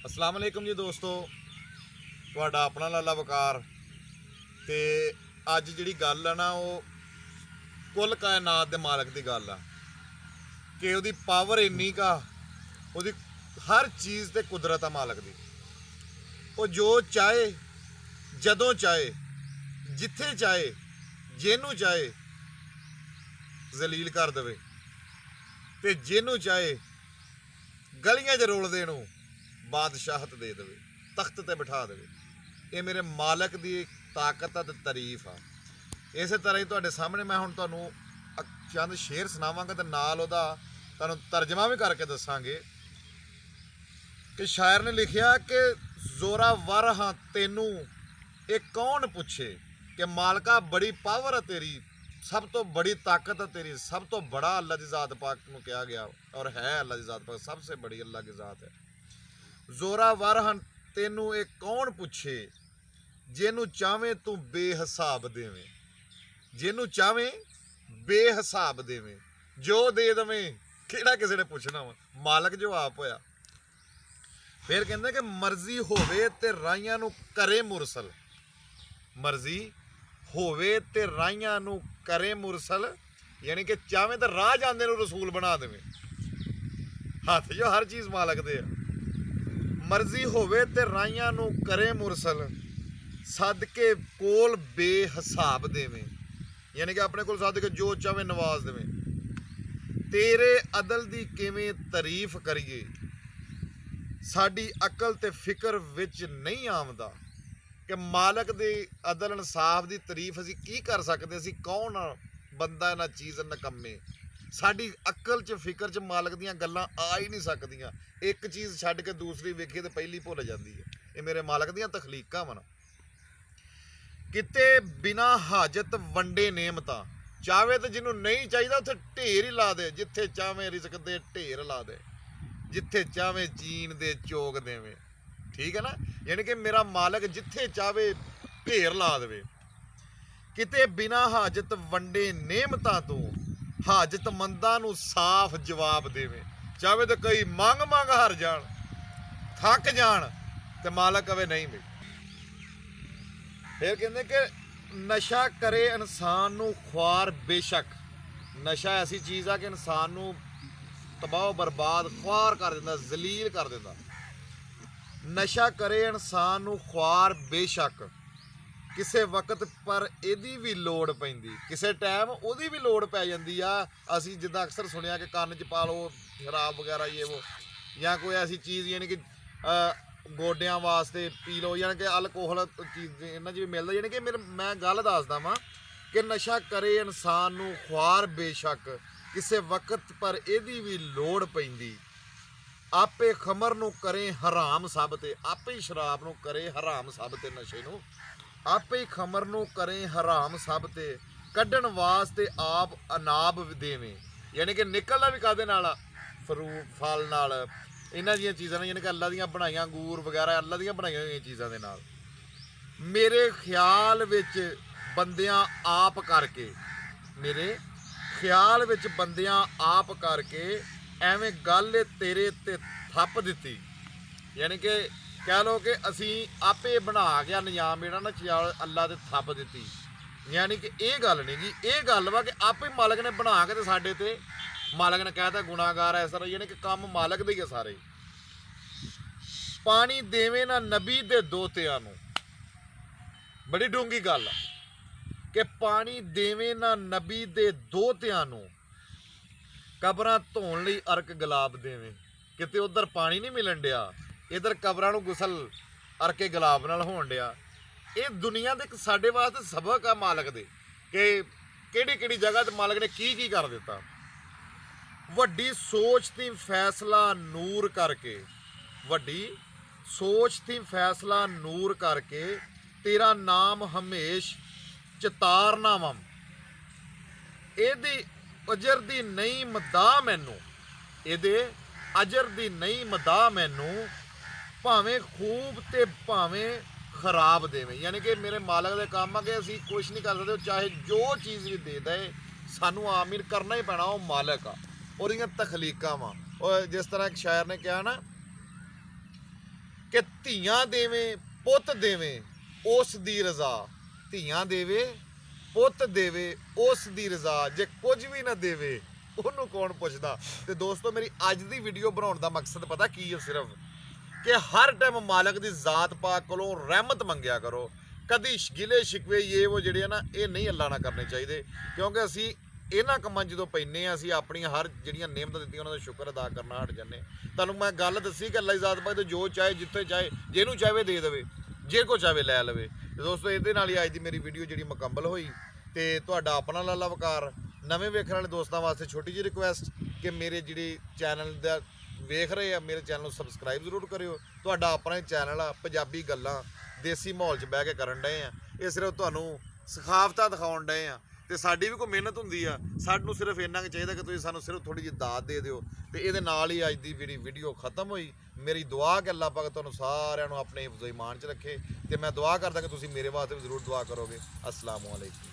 अस्सलाम वालेकुम जी दोस्तों, ਤੁਹਾਡਾ ਆਪਣਾ ਲਾਲਾ ਵਕਾਰ। ਤੇ ਅੱਜ ਜਿਹੜੀ ਗੱਲ ਆ ਨਾ, ਉਹ ਕੁੱਲ ਕਾਇਨਾਤ ਦੇ ਮਾਲਕ ਦੀ ਗੱਲ ਆ ਕਿ ਉਹਦੀ ਪਾਵਰ ਇੰਨੀ ਕਾ, ਉਹਦੀ ਹਰ ਚੀਜ਼ ਤੇ ਕੁਦਰਤ ਆ ਮਾਲਕ ਦੀ। ਉਹ ਜੋ ਚਾਹੇ, ਜਦੋਂ ਚਾਹੇ, ਜਿੱਥੇ ਚਾਹੇ, ਜਿਹਨੂੰ ਚਾਹੇ ਜ਼ਲੀਲ ਕਰ ਦੇਵੇ, ਤੇ ਜਿਹਨੂੰ ਚਾਹੇ ਗਲੀਆਂ 'ਚ ਰੋਲਦੇ ਨੂੰ ਬਾਦਸ਼ਾਹਤ ਦੇ ਦੇਵੇ, ਤਖਤ ਤੇ ਬਿਠਾ ਦੇਵੇ। ਇਹ ਮੇਰੇ ਮਾਲਕ ਦੀ ਤਾਕਤ ਤੇ ਤਾਰੀਫ ਆ। ਇਸੇ ਤਰ੍ਹਾਂ ਹੀ ਤੁਹਾਡੇ ਸਾਹਮਣੇ ਮੈਂ ਹੁਣ ਤੁਹਾਨੂੰ ਚੰਦ ਸ਼ੇਰ ਸੁਣਾਵਾਂਗਾ ਤੇ ਨਾਲ ਉਹਦਾ ਤੁਹਾਨੂੰ ਤਰਜਮਾ ਵੀ ਕਰਕੇ ਦੱਸਾਂਗੇ ਕਿ ਸ਼ਾਇਰ ਨੇ ਲਿਖਿਆ ਕਿ ਜ਼ੋਰਾਵਰ ਹਾਂ ਤੈਨੂੰ ਇਹ ਕੌਣ ਪੁੱਛੇ ਕਿ ਮਾਲਕਾ ਬੜੀ ਪਾਵਰ ਆ ਤੇਰੀ, ਸਭ ਤੋਂ ਬੜੀ ਤਾਕਤ है तेरी, सब तो बड़ा अल्लाह की ज़ात पाक को कहा गया और है अल्लाह की ज़ात पाक सबसे बड़ी अल्लाह की ज़ात है। जोरावर हन तेनू ये कौन पूछे जेनू चावे तू बेहिसाब देवे, जेनू चावे बेहिसाब देवे, जो दे देवे किहड़ा किसी ने पूछना वा, मालक जो आप होया। फिर कहंदे कि मर्जी होवे ते राइयां नू करे मुरसल, मर्जी होवे ते राइयां नू करे मुरसल, यानी कि चाहे तो राह जांदे नू रसूल बना देवे। हथ जो हर चीज़ मालक दे आ। मर्जी होवे ते राइयां नू करे मुरसल, सदके कोल बेहिसाब देवे, यानी कि अपने कोल सद के जो चाहे नवाज देवे। तेरे अदल दी किवें तारीफ करिए, साडी अकल ते फिक्र विच नहीं आमदा कि मालक दे अदल इंसाफ की तारीफ असी की कर सकते, असी कौन बंदा इन्हां चीज़ नकम्मे, साडी अकल च फिक्र च मालक दियां गल्लां आ ही नहीं सकदियां। एक चीज़ छड्ड के दूसरी वेखीए तो पहली भुल जाती है। ये मेरे मालक दियां तखलीकां वन। किते बिना हाजत वंडे नेमतां, चाहे तो जिन्हों नहीं चाहिए उत्थे ढेर ही ला दे, जिथे चाहे रिजक दे ढेर ला दे, जिथे चाहे चीन दे चोग देवे। ठीक है ना, यानी कि मेरा मालक जिथे चाहे ढेर ला दे। किते बिना हाजत वंडे नेमतां तो हाजतमंदां नू साफ जवाब देवे, चाहे तो कई मंग मंग हार जान, थक जान, ते मालक कहे नहीं भाई। फिर कहते कि नशा करे इंसान नू ख्वार बेशक, नशा ऐसी चीज़ आ कि इंसान नू तबाह बर्बाद ख्वार कर देंदा, जलील कर देंदा। नशा करे इंसान नू ख्वार बेशक, किसे वक्त पर एदी भी लोड़ पैंदी, किसे टाइम ओदी भी लोड़ पै जांदी आ। असी जिद्दां अक्सर सुनिया कि कन्न च पा लो शराब वगैरह ये वो, या कोई ऐसी चीज़ यानी कि गोडियां वास्ते पी लो, यानी कि अल्कोहल चीज़ इन्हां च भी मिलदा। यानी कि मैं गल दसदा वां कि नशा करे इंसान नू ख्वार बेशक, किसे वक्त पर एदी भी लोड़ पैंदी। आपे खमर नू करे हराम सब ते, आपे ही शराब नू करे हराम सब ते, नशे नू आपे ही खमर नू करे हराम सब ते, कड्ढण वास्ते आप अनाब देवे, यानी कि निकलना भी काहदे नाल फ्रूट फल नाल, इन्हां दियां चीज़ां नाल, यानी कि अल्लाह दियां बनाईयां अंगूर वगैरह अल्लाह दियां बनाईयां होईयां चीज़ां दे नाल। मेरे ख्याल विच बंदियां आप करके, मेरे ख्याल विच बंदियां आप करके ਐਵੇਂ ਗੱਲ तेरे ते थप दिती, यानी कि कह लो कि असी आपे बना गया निजाम जेड़ा ना चल अल्लाह ते थप दिती। यानी कि ये गल नहीं गी, ये गल वा कि आपे मालक ने बना के ते साडे ते मालक ने कहता गुनाहगार है सर, यानी कि काम मालक दे ही सारे। पानी देवे ना नबी दे दोतियां नू, बड़ी डूंगी गल कि पानी देवे ना नबी दे दोतियां नू, कबरां धोण लई अर्क गुलाब देवे। किते उधर पानी नहीं मिलन डिया, इधर कबरां नूं गुसल अर्के गुलाब नाल होण डिया। ये दुनिया दे साडे वास्ते सबक आ मालक दे कि किहड़ी किहड़ी जगह ते मालक ने की कर दिता। वड्डी सोच ती फैसला नूर करके, वड्डी सोच ती फैसला नूर करके, तेरा नाम हमेश चितारना वम, एदी अजर दी नहीं मदा मैनू, एदे अजर दी नहीं मदा मैनू, भावें खूब ते भावें खराब देवे। यानी कि मेरे मालक दे काम आ कि असी कुछ नहीं कर सकते, चाहे जो चीज़ भी दे दे सानू आमीन करना ही पैना, वो मालक आ और इयां तखलीकां वा। और जिस तरह एक शायर ने कहा ना ਕਿ ਧੀਆਂ ਦੇਵੇ ਪੁੱਤ ਦੇਵੇ ਉਸ ਦੀ ਰਜ਼ਾ, ਧੀਆਂ ਦੇਵੇ ਪੁੱਤ ਦੇਵੇ ਉਸ ਦੀ ਰਜ਼ਾ, ਜੇ ਕੁਝ ਵੀ ਨਾ ਦੇਵੇ ਉਹਨੂੰ ਕੌਣ ਪੁੱਛਦਾ। ਤੇ ਦੋਸਤੋ ਮੇਰੀ ਅੱਜ ਦੀ ਵੀਡੀਓ ਬਣਾਉਣ ਦਾ ਮਕਸਦ ਪਤਾ ਕੀ ਹੈ, ਸਿਰਫ ਕਿ ਹਰ ਟਾਈਮ ਮਾਲਕ ਦੀ ਜ਼ਾਤ ਪਾਕ ਕੋਲੋਂ ਰਹਿਮਤ ਮੰਗਿਆ ਕਰੋ। ਕਦੀ ਗਿਲੇ ਸ਼ਿਕਵੇ ਇਹ ਉਹ ਜਿਹੜੇ ਆ ਨਾ, ਇਹ ਨਹੀਂ ਅੱਲਾ ਨਾ ਕਰਨੇ ਚਾਹੀਦੇ, ਕਿਉਂਕਿ ਅਸੀਂ ਇਹਨਾਂ ਕੰਮਾਂ ਜਦੋਂ ਪੈਂਦੇ ਆ ਅਸੀਂ ਆਪਣੀਆਂ ਹਰ ਜਿਹੜੀਆਂ ਨਿਯਮਤਾਂ ਦਿੱਤੀਆਂ ਉਹਨਾਂ ਦਾ ਸ਼ੁਕਰ ਅਦਾ ਕਰਨਾ ਹਟ ਜਾਂਦੇ। ਤੁਹਾਨੂੰ ਮੈਂ ਗੱਲ ਦੱਸੀ ਕਿ ਅੱਲਾ ਦੀ ਜ਼ਾਤ ਪਾਕ ਤੇ ਜੋ ਚਾਹੇ ਜਿੱਥੇ ਚਾਹੇ ਜਿਹਨੂੰ ਚਾਹੇ ਦੇ ਦੇਵੇ, ਜੇ ਕੋ ਚਾਹੇ ਲੈ ਲਵੇ। ਤੇ ਦੋਸਤੋ ਇਹਦੇ ਨਾਲ ਹੀ ਅੱਜ ਦੀ ਮੇਰੀ ਵੀਡੀਓ ਜਿਹੜੀ ਮੁਕੰਮਲ ਹੋਈ। ਤੇ ਤੁਹਾਡਾ ਆਪਣਾ ਲਾਲਾ ਵਕਾਰ। ਨਵੇਂ ਵੇਖਣ ਵਾਲੇ ਦੋਸਤਾਂ ਵਾਸਤੇ ਛੋਟੀ ਜਿਹੀ ਰਿਕੁਐਸਟ ਕਿ ਮੇਰੇ ਜਿਹੜੇ ਚੈਨਲ ਦਾ ਵੇਖ ਰਹੇ ਆ, ਮੇਰੇ ਚੈਨਲ ਨੂੰ ਸਬਸਕ੍ਰਾਈਬ ਜ਼ਰੂਰ ਕਰਿਓ। ਤੁਹਾਡਾ ਆਪਣਾ ਹੀ ਚੈਨਲ ਆ, ਪੰਜਾਬੀ ਗੱਲਾਂ ਦੇਸੀ ਮਾਹੌਲ 'ਚ ਬਹਿ ਕੇ ਕਰਨ ਡਏ ਆ। ਇਹ ਸਿਰਫ ਤੁਹਾਨੂੰ ਸਖਾਵਤਾਂ ਦਿਖਾਉਣ ਡਏ ਆ, ਤੇ ਸਾਡੀ ਵੀ ਕੋਈ ਮਿਹਨਤ ਹੁੰਦੀ ਆ। ਸਾਨੂੰ ਸਿਰਫ ਇੰਨਾ ਕੁ ਚਾਹੀਦਾ ਕਿ ਤੁਸੀਂ ਸਾਨੂੰ ਸਿਰਫ ਥੋੜੀ ਜਿਹੀ ਦਾਤ ਦੇ ਦਿਓ। ਤੇ ਇਹਦੇ ਨਾਲ ਹੀ ਅੱਜ ਦੀ ਜਿਹੜੀ ਵੀਡੀਓ ਖਤਮ ਹੋਈ। ਮੇਰੀ ਦੁਆ ਕਿ ਅੱਲਾਹ ਪਾਕ ਤੁਹਾਨੂੰ ਸਾਰਿਆਂ ਨੂੰ ਆਪਣੇ ਹਿਫਜ਼-ਓ-ਈਮਾਨ 'ਚ ਰੱਖੇ, ਤੇ ਮੈਂ ਦੁਆ ਕਰਦਾ ਕਿ ਤੁਸੀਂ ਮੇਰੇ ਵਾਸਤੇ ਵੀ ਜ਼ਰੂਰ ਦੁਆ ਕਰੋਗੇ। ਅਸਲਾਮੁ ਅਲੈਕੁਮ।